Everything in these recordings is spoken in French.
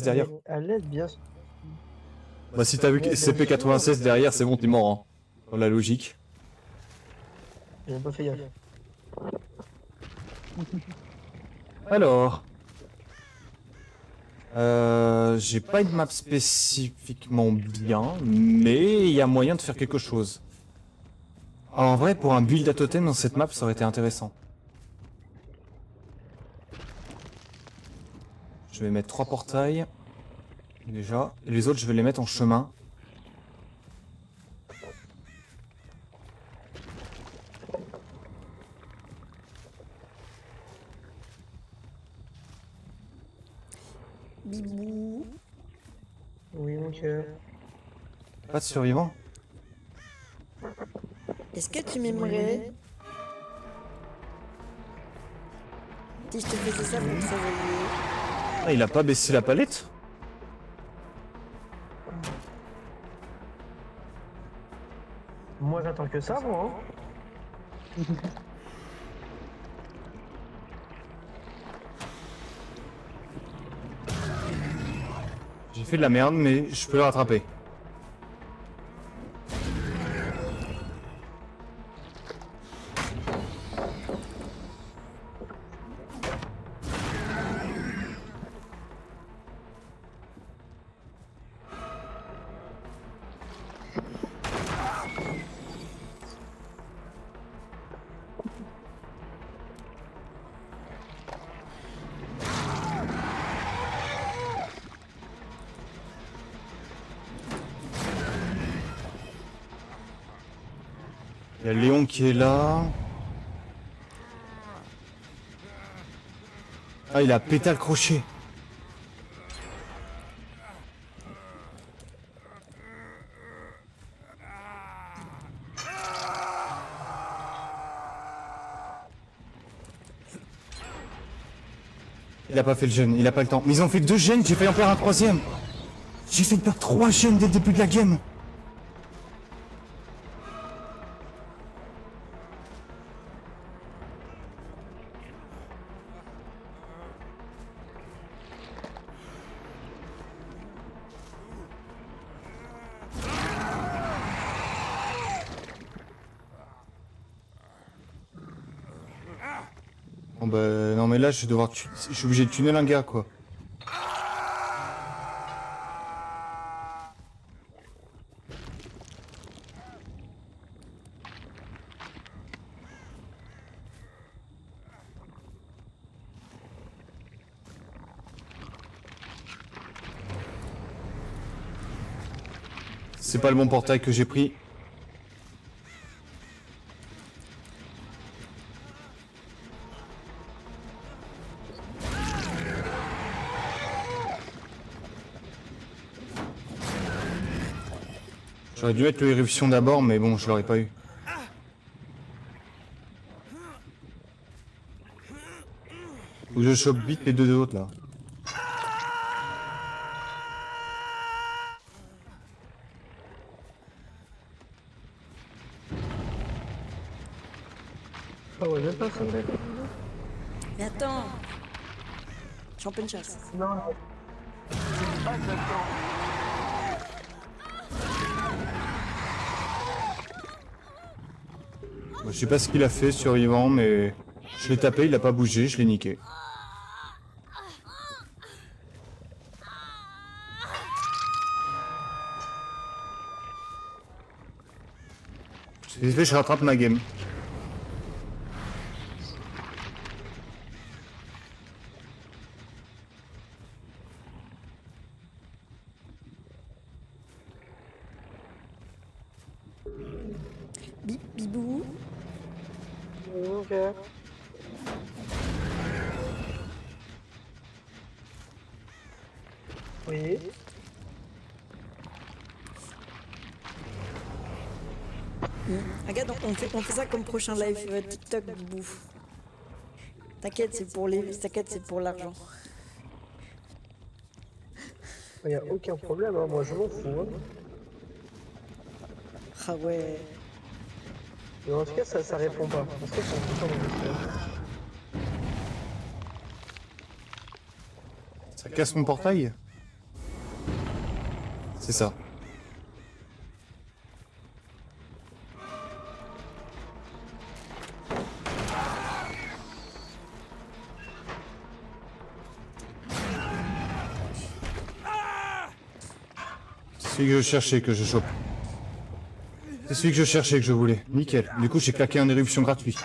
derrière. Elle laisse bien. Bah si t'as vu CP96 derrière, c'est bon, t'es mort, hein. Dans la logique. J'ai pas fait gaffe. Alors... j'ai pas une map spécifiquement bien, mais il y a moyen de faire quelque chose. Alors, en vrai, pour un build à totem dans cette map, ça aurait été intéressant. Je vais mettre 3 portails. Déjà. Et les autres, je vais les mettre en chemin. Bibou. Oui, mon cœur. Pas de survivants. Est-ce que tu m'aimerais si je te faisais ça pour te réveiller? Ah, il a pas baissé la palette? Moi, j'attends que ça, moi. Hein. J'ai fait de la merde, mais je peux le rattraper. Il y a Léon qui est là. Ah, il a pété le crochet. Il a pas fait le gène, il a pas le temps. Mais ils ont fait 2 gènes, j'ai failli en perdre un 3ème. J'ai fait perdre 3 gènes dès le début de la game. Bon bah non mais là je vais devoir je suis obligé de tunnel un gars quoi. C'est pas le bon portail que j'ai pris. J'aurais dû mettre le éruption d'abord, mais bon, je l'aurais pas eu. Faut que je chope vite les 2 autres là. Ah ouais, même pas ça. Mais attends. Champion de chasse. Non. Bon, je sais pas ce qu'il a fait, survivant, mais je l'ai tapé, il a pas bougé, je l'ai niqué. C'est fait, je rattrape ma game. Bibou. Oui, mon cœur. Oui. Regarde, on fait ça comme prochain live TikTok, Bibou. T'inquiète, c'est pour l'argent. Il y a aucun problème, hein. Moi, je m'en fous. Hein. Ah ouais. Mais en tout cas, ça répond pas. Parce que c'est tout le temps. Ça casse mon portail? C'est ça. C'est celui que je cherchais que je chope. C'est celui que je cherchais que je voulais. Nickel. Du coup, j'ai claqué un éruption gratuit.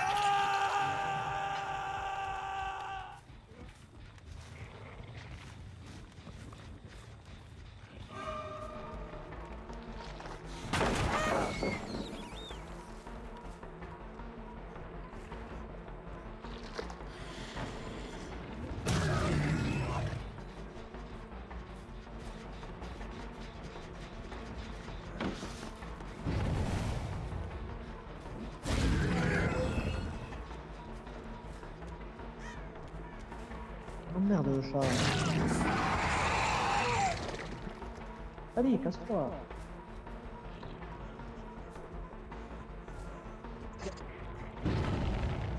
Oh merde, le chat. Allez, casse-toi.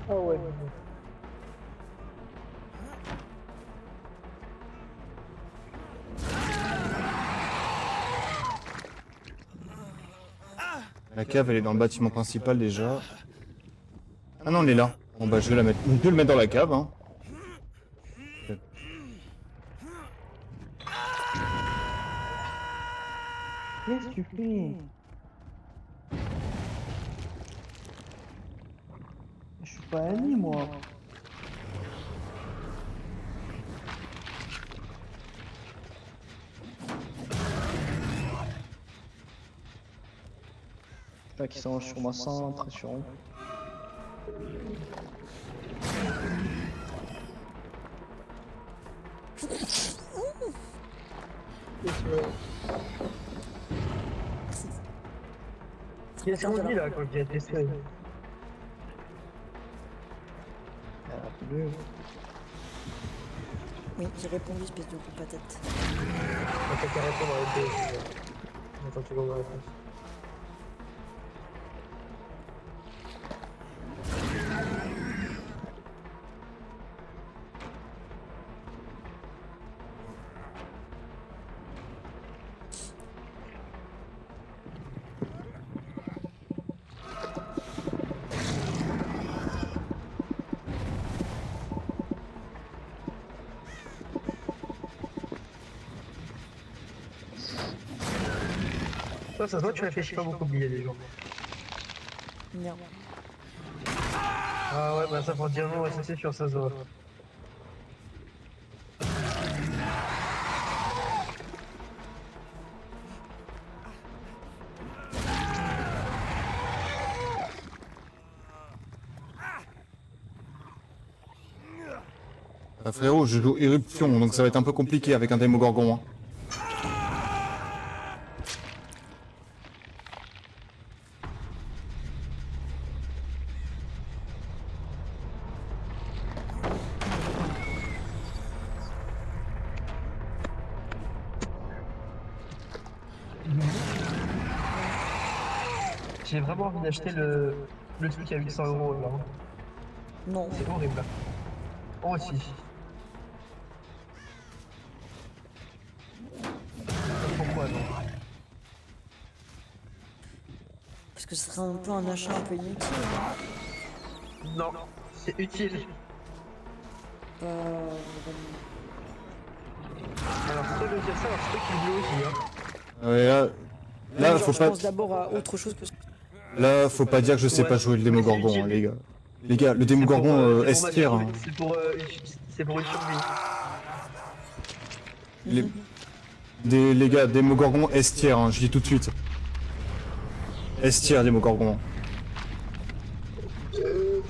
Ah ouais. La cave, elle est dans le bâtiment principal déjà. Ah non, elle est là. Bon bah, je vais la mettre. On peut le mettre dans la cave, hein. Qu'est-ce que tu fais? Je suis pas ami, moi. Là qui sont sur ma centration. Il est sur lui là quand il a été fait. Oui, j'ai répondu, espèce de coup de patate. T'as qu'à répondre à la télé. Attends, tu vas ma réponse. Ça se voit, tu réfléchis pas beaucoup oublier les gens. Non. Ah ouais, bah ça pour dire non, ouais, ça c'est sûr, ça se voit. Frérot, je joue éruption, donc ça va être un peu compliqué avec un Démogorgon, hein. J'ai vraiment envie d'acheter le truc à 800 € là. Non. C'est horrible. Oh aussi. Pourquoi non? Parce que ce serait un peu un achat un peu inutile. Hein. Non, c'est utile. Alors, c'est toi de dire ça, alors c'est toi qui le dis aussi. Hein. Ouais, là, Genre, faut je pas, pense d'abord à autre chose que... là, faut pas dire que je sais pas jouer le Démogorgon, hein, les gars. Les gars, le Démogorgon C'est S pour tier, ma hein. survie, c'est pour une survie. Les gars, Démogorgon S tier, hein, je dis tout de suite. S tier, Démogorgon.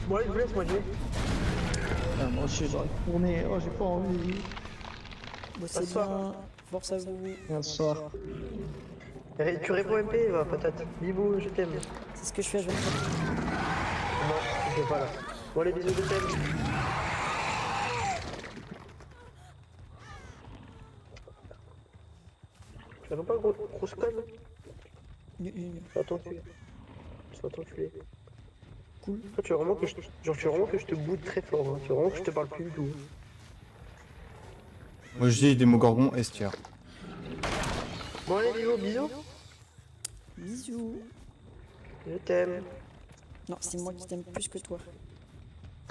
Moi, je vous laisse, moi, je vais. Ah, moi aussi j'aurais tourné, oh j'ai pas envie. Bossez Bonsoir. bien, force à vous. Viens ce soir. Tu réponds MP, va, peut-être. Bisous, je t'aime. C'est ce que je fais, je vais le faire. Non, je fais pas là. Bon, allez, bisous, je t'aime. Tu vas pas, grosse conne? Sois t'enculer. Sois t'enculer. Cool. Toi, tu veux vraiment que je, genre, tu veux vraiment que je te boude très fort, hein. Tu veux vraiment que je te parle plus du tout. Moi je dis Démogorgon S tier. Bon allez Léo, bisous. Bisous. Je t'aime. Non, c'est moi qui t'aime plus que toi.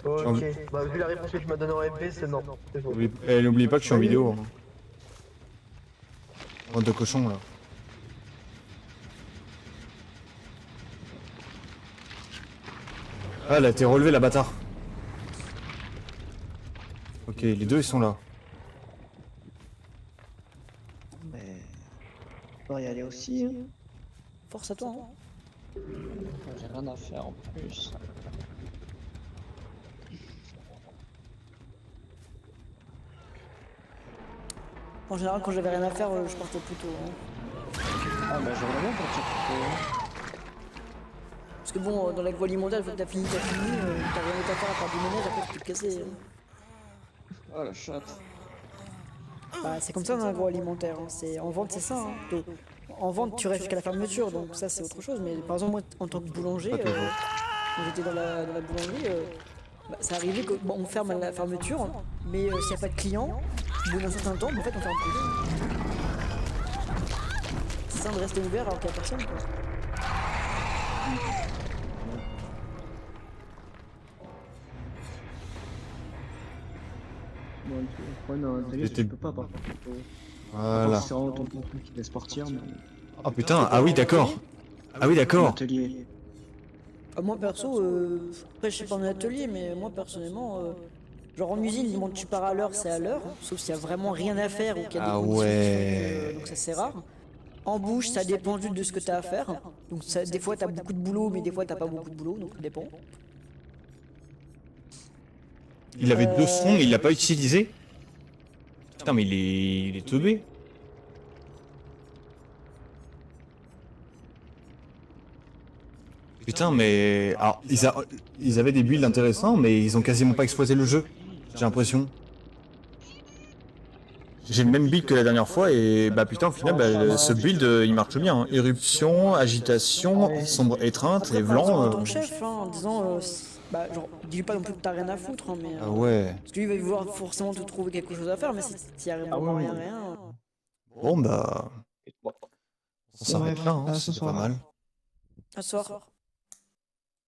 Ok. Bah vu la réponse que tu m'as donnée en MP, c'est non. C'est faux. N'oublie pas que je suis en vidéo. Hein. Bande de cochons là. Ah, elle a été relevée la bâtard. Ok, les deux ils sont là. Mais. On va y aller aussi. Hein. Force à toi. Hein. J'ai rien à faire en plus. En général, quand j'avais rien à faire, je partais plus tôt. Hein. Ah bah j'aimerais bien partir plus tôt. Parce que bon, dans l'agroalimentaire, une fois que t'as fini, t'as rien d'autre à faire à part du ménage, après tu peux te casser. Hein. Oh la chatte. Bah, c'est comme ça dans l'agroalimentaire. Hein. En vente, c'est ça. Hein. En vente, tu restes jusqu'à la fermeture, donc ça c'est autre chose. Mais par exemple, moi, en tant que boulanger, Pas toujours. quand j'étais dans la boulangerie, bah, ça arrivait qu'on ferme à la fermeture, hein. Mais s'il n'y a pas de clients, au bout d'un certain temps, bah, en fait, on ferme plus. C'est ça de rester ouvert alors qu'il n'y a personne. Quoi. Bon, ouais, non, t'as vu, J'étais- tu peux pas partir plus tôt. Voilà. C'est vraiment ton patron qui te laisse partir, mais. Oh putain, ah oui d'accord. Ah oui d'accord. Atelier. Moi perso, après je sais pas en atelier, mais moi personnellement, genre en usine, du moment que tu pars à l'heure, c'est à l'heure, sauf s'il y a vraiment rien à faire ou qu'il y a des Ah conditions qui font ouais. donc ça c'est rare. En bouche, ça dépend juste de ce que tu as à faire. Donc ça, des fois t'as beaucoup de boulot, mais des fois t'as pas beaucoup de boulot, donc ça dépend. Il avait deux sons, mais il l'a pas utilisé. Putain mais il est teubé. Putain mais... Alors, ils avaient des builds intéressants, mais ils ont quasiment pas exploité le jeu. J'ai l'impression. J'ai le même build que la dernière fois et bah putain au final bah, ce build il marche bien. Hein. Éruption, agitation, sombre étreinte Après, et par exemple, blanc. à ton chef, hein, en disant, bah, genre, dis pas non plus que t'as rien à foutre, hein, mais. Ah ouais. Parce que lui il va vouloir forcément te trouver quelque chose à faire, mais s'il y a vraiment ouais, rien, ouais. rien. Bon bah... On s'arrête là, hein, Ah, ce c'est pas soir. mal. À ce soir.